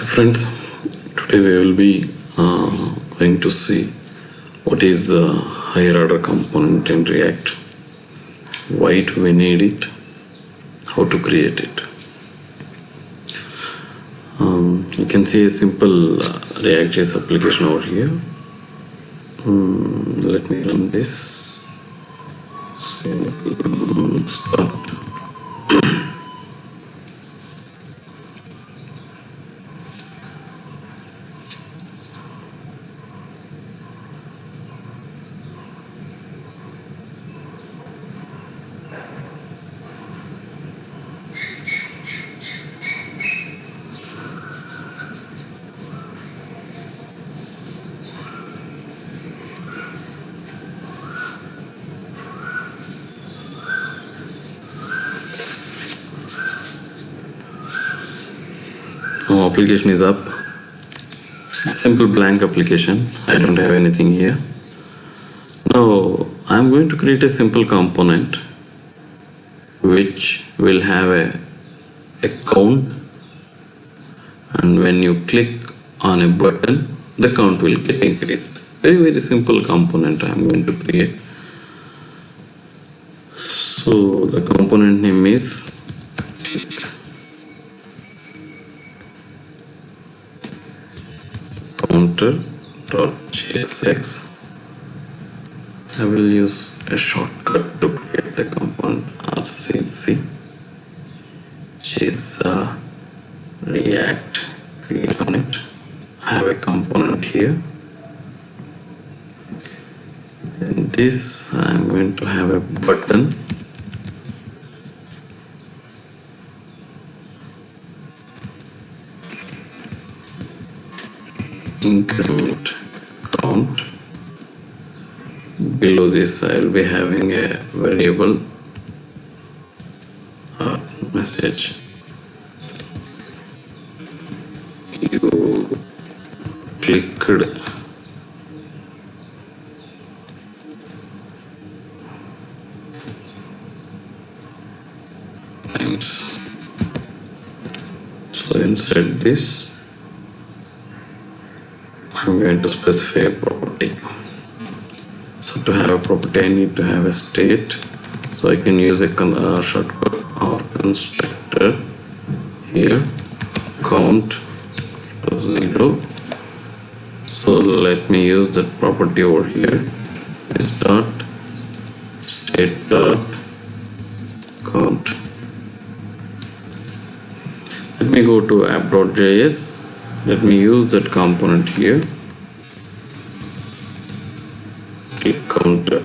Friends, today we will be going to see what is a higher order component in React, why do we need it, how to create it. You can see a simple ReactJS application over here. Let me run this. Start. Application is up. Simple blank application. I don't have anything here. Now I'm going to create a simple component which will have a count, and when you click on a button, the count will get increased. Very simple component I'm going to create. So the component name is counter.jsx. I will use a shortcut to create the component RCC, which is React create on it. I have a component here. In this I'm going to have a button. Increment count. Below this I will be having a variable message. You clicked times. So inside this I'm going to specify a property. So to have a property I need to have a state. So I can use a shortcut or constructor here, count to 0. So let me use that property over here. Is dot state dot count. Let me go to app.js. Let me use that component here. Click counter.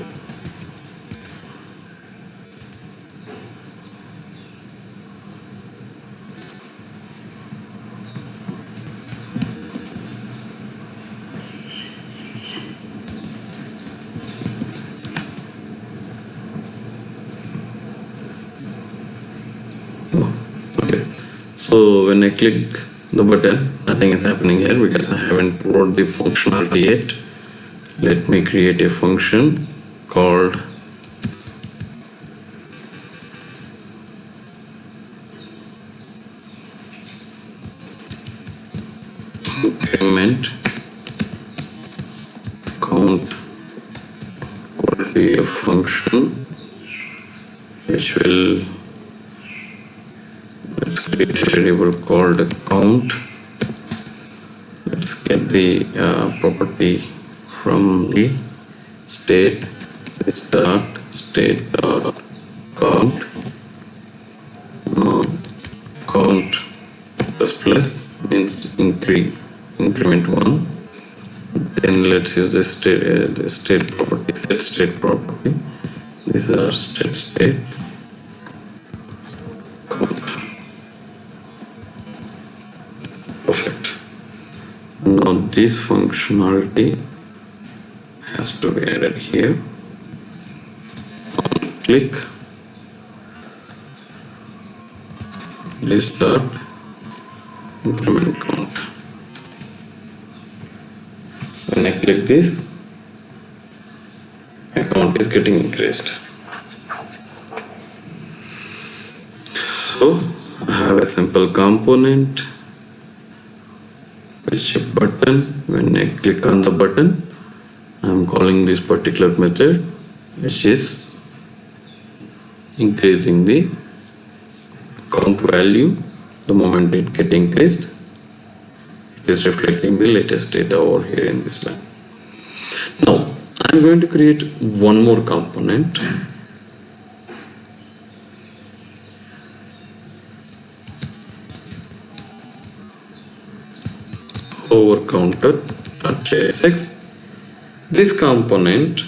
Okay. So when I click the button, nothing is happening here because I haven't wrote the functionality yet. Let me create a function called increment count. Could be a function which will, let's create a variable called count. Let's get the property from the state. This dot state dot count. Count plus means increment 1. Then let's use the state property, set state property. These are state count. Perfect. Now this functionality has to be added here. Click this dot increment count. When I click this, my count is getting increased. So I have a simple component which button. When I click on the button, I'm calling this particular method, which is increasing the count value. The moment it gets increased, it is reflecting the latest data over here in this line. Now I'm going to create one more component. HoverCounter.jsx. This component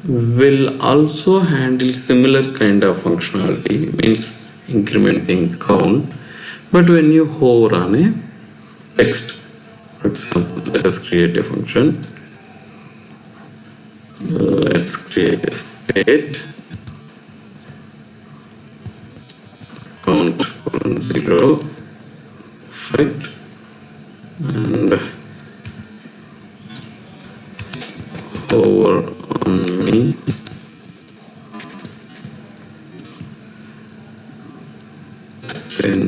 will also handle similar kind of functionality, means incrementing count, but when you hover on a text. For example, let us create a function. Let's create a state count 0 effect and hover on me then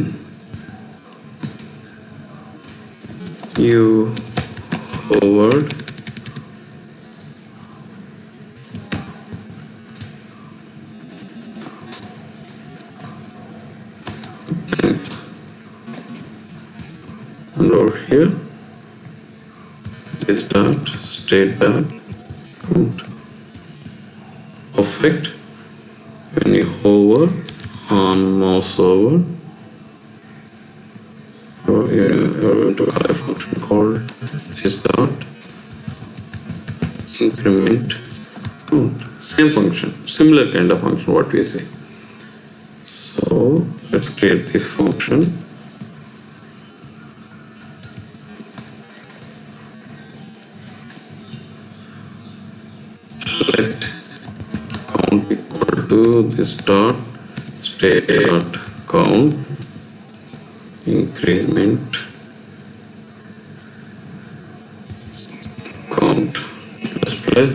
you hovered and over here this dot state dot count effect. When you hover on mouse over, you're going to have a function called this dot increment count. Same function, similar kind of function what we say. So let's create this function. Let count equal to this dot state dot count increment count plus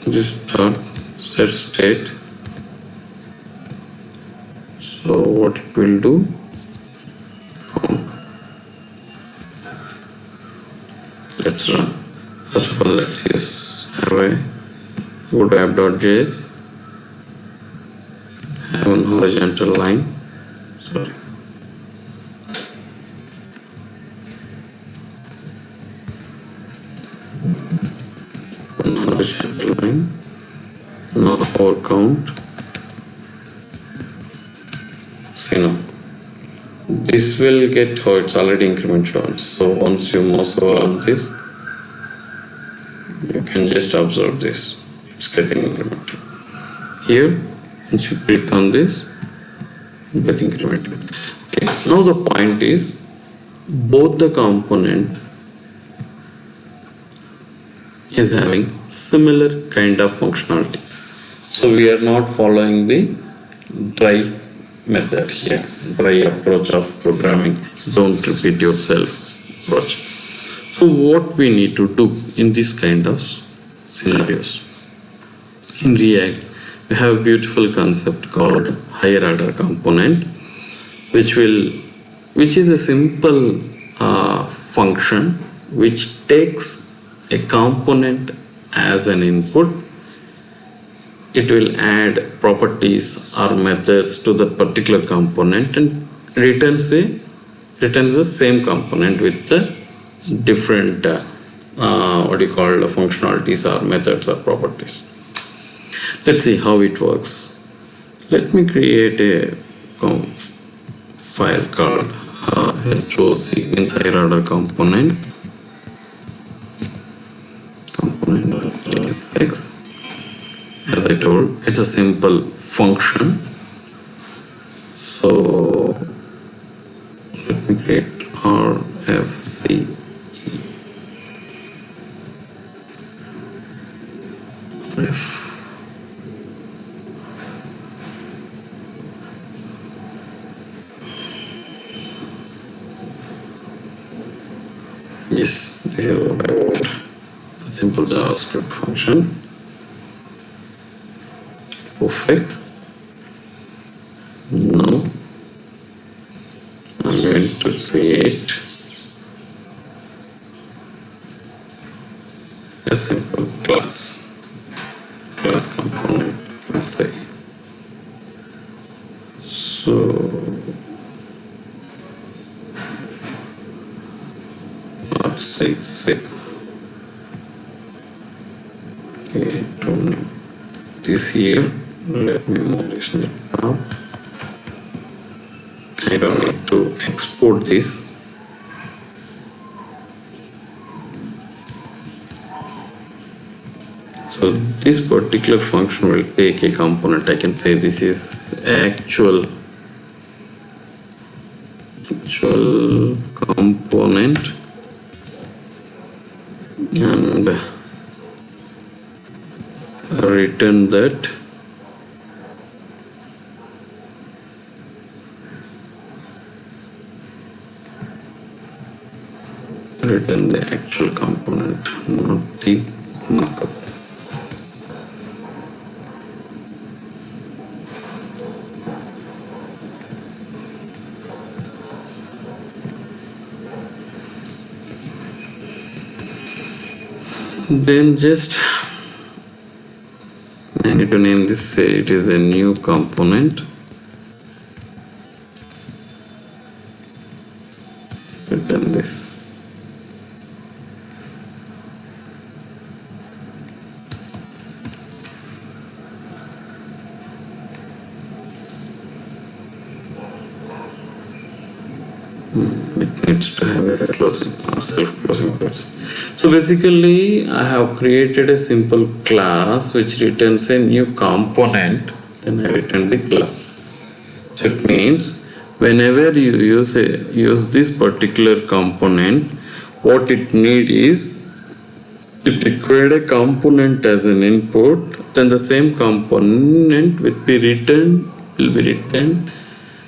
this dot set state. So what it will do, let's run. First of all, let's just have a go to app.js, have an horizontal line. Sorry. One horizontal line. Now our count. See now. This will get how it's already incremented on. So once you mouse over on this, you can just observe this. It's getting incremented. Here, once you click on this, get incremented. Okay. Now the point is, both the component is having similar kind of functionality. So we are not following the dry method here, dry approach of programming. Don't repeat yourself approach. So what we need to do in this kind of scenarios? In React, we have a beautiful concept called higher order component, which is a simple function which takes a component as an input. It will add properties or methods to that particular component and returns the same component with the different functionalities or methods or properties. Let's see how it works. Let me create a file called HOC, means higher order component.jsx. As I told, it's a simple function. So let me create RFC. Yes, this is what I want. A simple JavaScript function. Perfect. Now I'm going going to create a simple class component, let's say. So let's say okay, don't know this here. Let me move this now. I don't need to export this. So this particular function will take a component. I can say this is actual component, and return that return the actual component, not the markup. Then just I need to name this, say it is a new component. Return this. It needs to have a closing or self-closing brackets. So basically, I have created a simple class which returns a new component, then I return the class. So it means whenever you use this particular component, what it need is to create a component as an input, then the same component will be written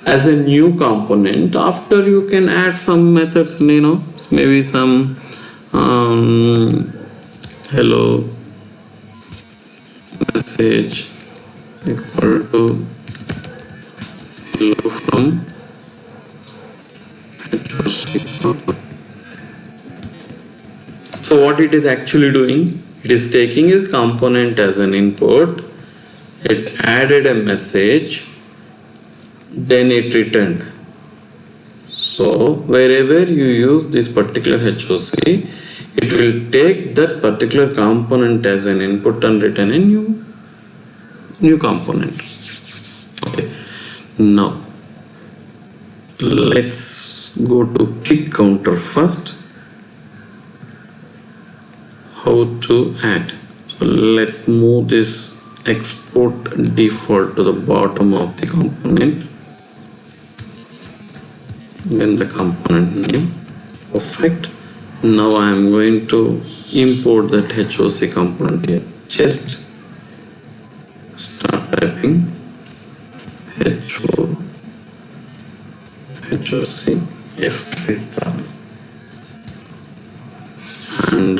as a new component. After you can add some methods, maybe some hello message equal to hello from So what it is actually doing, it is taking its component as an input, it added a message, then it returned. So wherever you use this particular HOC, it will take that particular component as an input and return a new component. Okay. Now let's go to click counter first. How to add? So let's move this export default to the bottom of the component. Then the component name. Perfect. Now I am going to import that HOC component here. Just start typing HOC. Yes, is done. And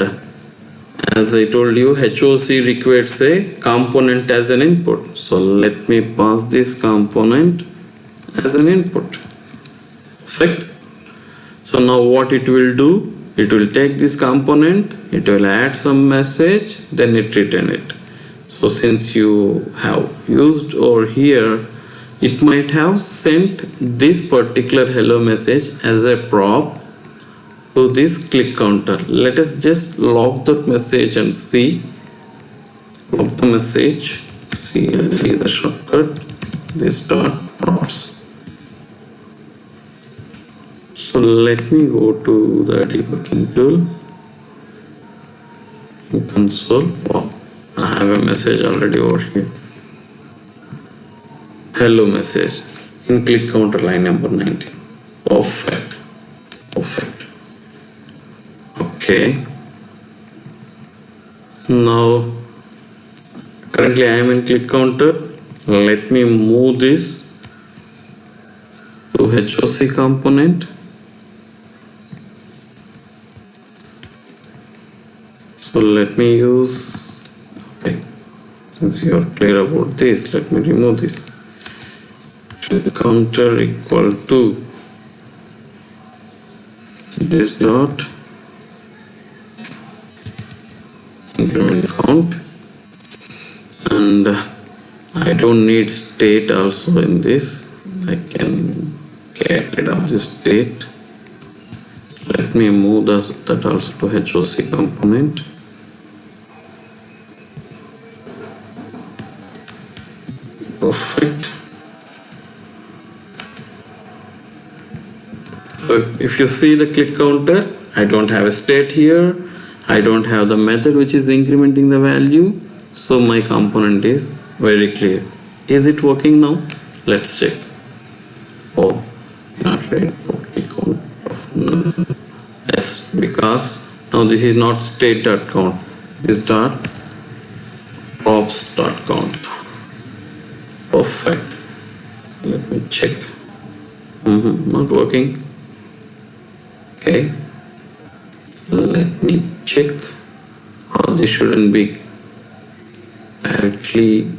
as I told you, HOC requires a component as an input. So let me pass this component as an input. Perfect. So now what it will do, it will take this component, it will add some message, then it return it. So since you have used over here, it might have sent this particular hello message as a prop to this click counter. Let us just log that message and see. Log the message, see the shortcut, this dot props. So let me go to the debugging tool in console. Oh, I have a message already over here. Hello message in click counter line number 19. Perfect. Okay. Now currently I am in click counter. Let me move this to HOC component. So let me use, okay, since you are clear about this, let me remove this. Click counter equal to this dot increment count, and I don't need state also in this. I can get rid of this state. Let me move that also to HOC component. Perfect. So if you see the click counter, I don't have a state here. I don't have the method which is incrementing the value. So my component is very clear. Is it working now? Let's check. Oh, not right. Click count of none. Yes, because now this is not state.count. This dot props.count. Perfect. Let me check. Not working. Okay. Let me check. Oh, this shouldn't be directly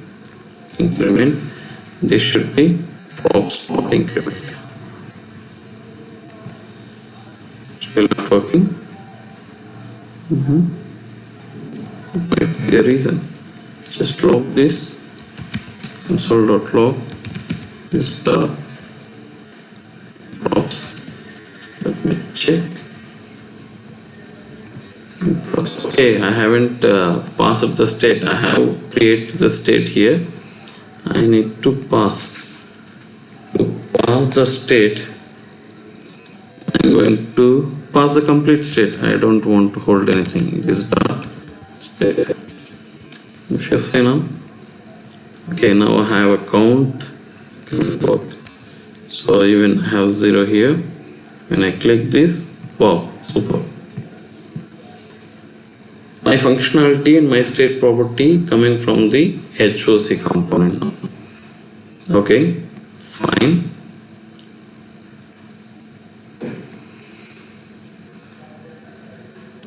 increment. This should be props.increment. Still not working. Might be a reason. Just log this. Console.log this dot props. Let me check. Okay, I haven't passed the state. I have created the state here. I need to pass the state. I'm going to pass the complete state. I don't want to hold anything. This dot state. If you see now. Okay, now I have a count both. So even have 0 here. When I click this, wow, super. My functionality and my state property coming from the HOC component now. Okay, fine.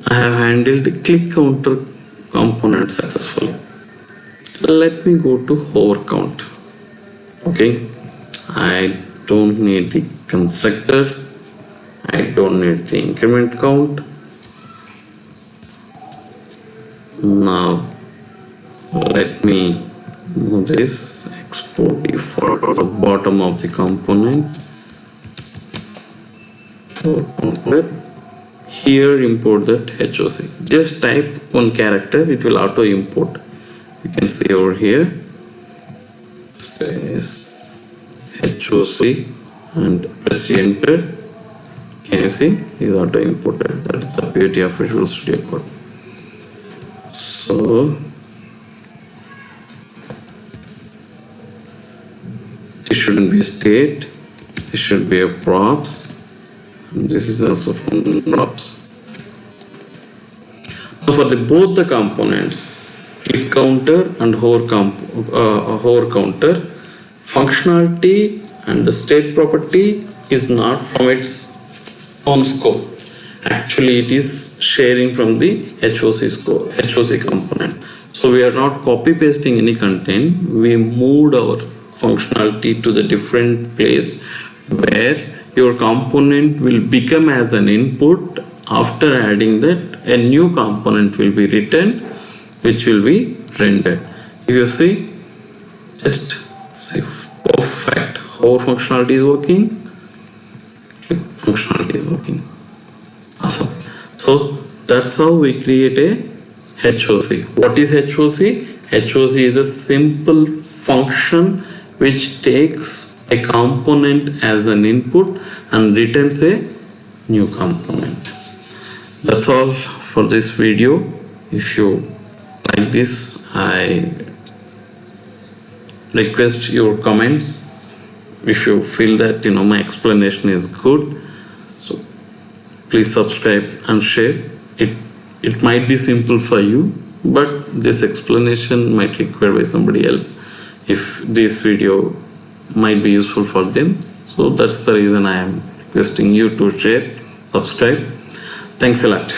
I have handled the click counter component successfully. Let me go to hover count. Okay, I don't need the constructor. I don't need the increment count. Now let me move this export default to the bottom of the component. Here import that HOC. Just type one character, it will auto import. You can see over here space HOC and press enter. Can you see? It is auto imported. That is the beauty of Visual Studio Code. So this shouldn't be a state. This should be a props. And this is also from props. Now for both the components, click counter and hover counter, functionality and the state property is not from its own scope. Actually, it is sharing from the HOC component. So we are not copy pasting any content. We moved our functionality to the different place where your component will become as an input. After adding that, a new component will be written, which will be rendered. If you see, just say perfect. Hover functionality is working. Click functionality is working. Awesome. So that's how we create a HOC. What is HOC? HOC is a simple function which takes a component as an input and returns a new component. That's all for this video. If you like this, I request your comments. If you feel that my explanation is good, so please subscribe and share. It might be simple for you, but this explanation might require by somebody else if this video might be useful for them. So that's the reason I am requesting you to share, subscribe. Thanks a lot.